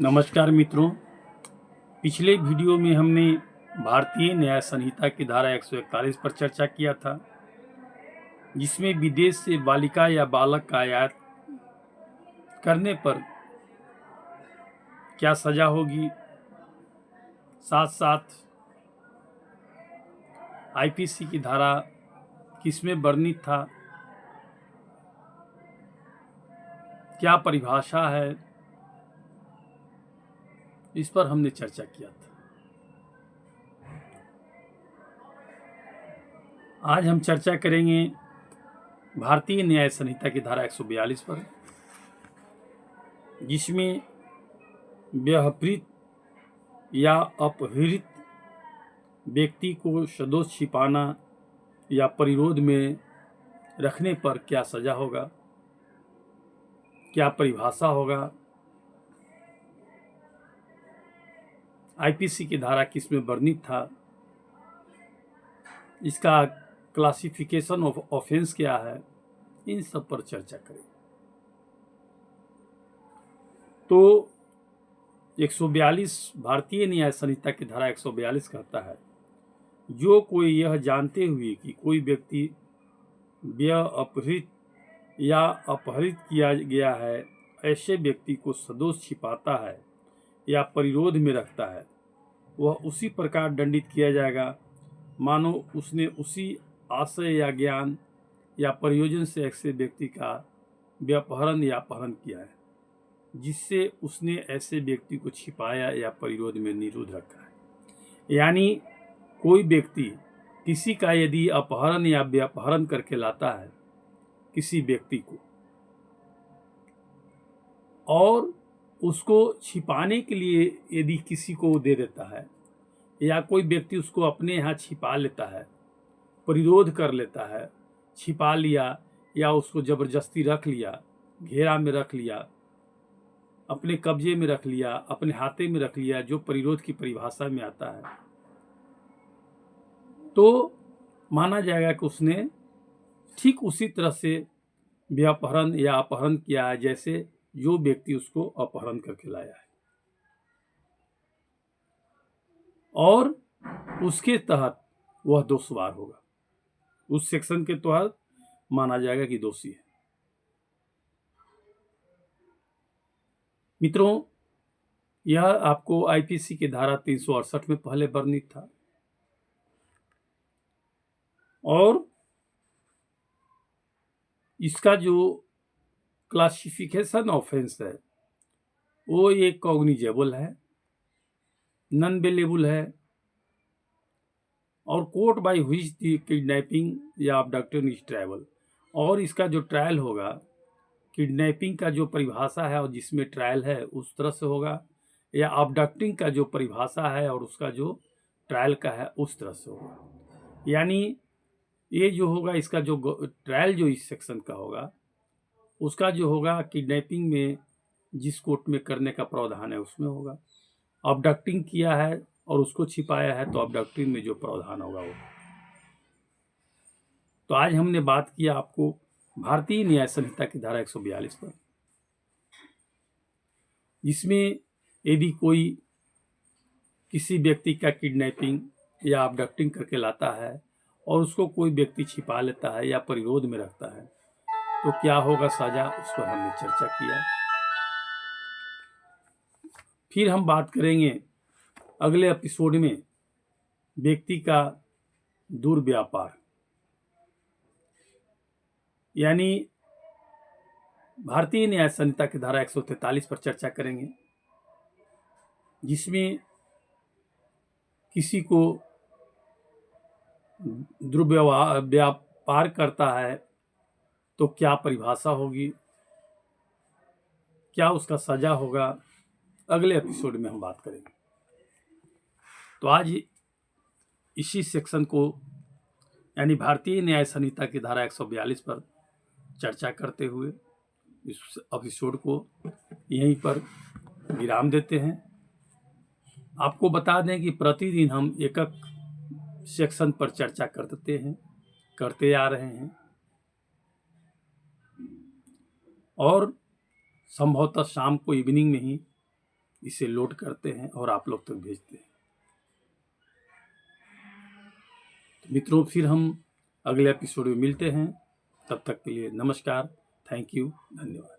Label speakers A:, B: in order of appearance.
A: नमस्कार मित्रों। पिछले वीडियो में हमने भारतीय न्याय संहिता की धारा 141 पर चर्चा किया था, जिसमें विदेश से बालिका या बालक का आयात करने पर क्या सजा होगी, साथ साथ आईपीसी की धारा किसमें वर्णित था, क्या परिभाषा है, इस पर हमने चर्चा किया था। आज हम चर्चा करेंगे भारतीय न्याय संहिता की धारा 142 पर, जिसमें व्यभिचारित या अपहृत व्यक्ति को सदोष छिपाना या परिरोध में रखने पर क्या सजा होगा, क्या परिभाषा होगा, आईपीसी की धारा किसमें वर्णित था, इसका क्लासिफिकेशन ऑफ ऑफेंस क्या है, इन सब पर चर्चा करें। तो 142 भारतीय न्याय संहिता की धारा 142 कहता है, जो कोई यह जानते हुए कि कोई व्यक्ति अपहृत या अपहरित किया गया है, ऐसे व्यक्ति को सदोष छिपाता है या परिरोध में रखता है, वह उसी प्रकार दंडित किया जाएगा मानो उसने उसी आशय या ज्ञान या प्रयोजन से ऐसे व्यक्ति का व्यापहरण या अपहरण किया है, जिससे उसने ऐसे व्यक्ति को छिपाया या परिरोध में निरोध रखा है। यानी कोई व्यक्ति किसी का यदि अपहरण या व्यापहरण करके लाता है किसी व्यक्ति को और उसको छिपाने के लिए यदि किसी को दे देता है, या कोई व्यक्ति उसको अपने यहाँ छिपा लेता है, परिरोध कर लेता है, छिपा लिया या उसको जबरदस्ती रख लिया, घेरा में रख लिया, अपने कब्जे में रख लिया, अपने हाथे में रख लिया, जो परिरोध की परिभाषा में आता है, तो माना जाएगा कि उसने ठीक उसी तरह से व्यापहरण या अपहरण किया है जैसे जो व्यक्ति उसको अपहरण करके लाया है, और उसके तहत वह दोषवार होगा। उस सेक्शन के तहत माना जाएगा कि दोषी है। मित्रों, यह आपको आईपीसी की धारा 368 में पहले वर्णित था, और इसका जो क्लासिफिकेशन ऑफेंस है वो एक कॉग्निजेबल है, नॉन बेलेबल है, और court by which the kidnapping या अबडक्शन इज ट्रायबल, और इसका जो ट्रायल होगा, किडनैपिंग का जो परिभाषा है और जिसमें ट्रायल है उस तरह से होगा, या अबडक्टिंग का जो परिभाषा है और उसका जो ट्रायल का है उस तरह से होगा। यानी ये जो होगा, इसका जो ट्रायल जो इस सेक्शन का होगा, उसका जो होगा किडनैपिंग में जिस कोर्ट में करने का प्रावधान है उसमें होगा। अबडक्टिंग किया है और उसको छिपाया है तो अबडक्टिंग में जो प्रावधान होगा वो। तो आज हमने बात किया आपको भारतीय न्याय संहिता की धारा 142 पर, जिसमें यदि कोई किसी व्यक्ति का किडनैपिंग या अबडक्टिंग करके लाता है और उसको कोई व्यक्ति छिपा लेता है या परिरोध में रखता है तो क्या होगा सजा, उस पर हमने चर्चा किया। फिर हम बात करेंगे अगले एपिसोड में व्यक्ति का दुर्व्यापार, यानी भारतीय न्याय संहिता की धारा 143 पर चर्चा करेंगे, जिसमें किसी को दुर्व्यापार करता है तो क्या परिभाषा होगी, क्या उसका सजा होगा, अगले एपिसोड में हम बात करेंगे। तो आज इसी सेक्शन को, यानी भारतीय न्याय संहिता की धारा 142 पर चर्चा करते हुए इस एपिसोड को यहीं पर विराम देते हैं। आपको बता दें कि प्रतिदिन हम एक सेक्शन पर चर्चा करते आ रहे हैं, और संभवतः शाम को इवनिंग में ही इसे लोड करते हैं और आप लोग तक भेजते हैं। तो मित्रों, फिर हम अगले एपिसोड में मिलते हैं। तब तक के लिए नमस्कार, थैंक यू, धन्यवाद।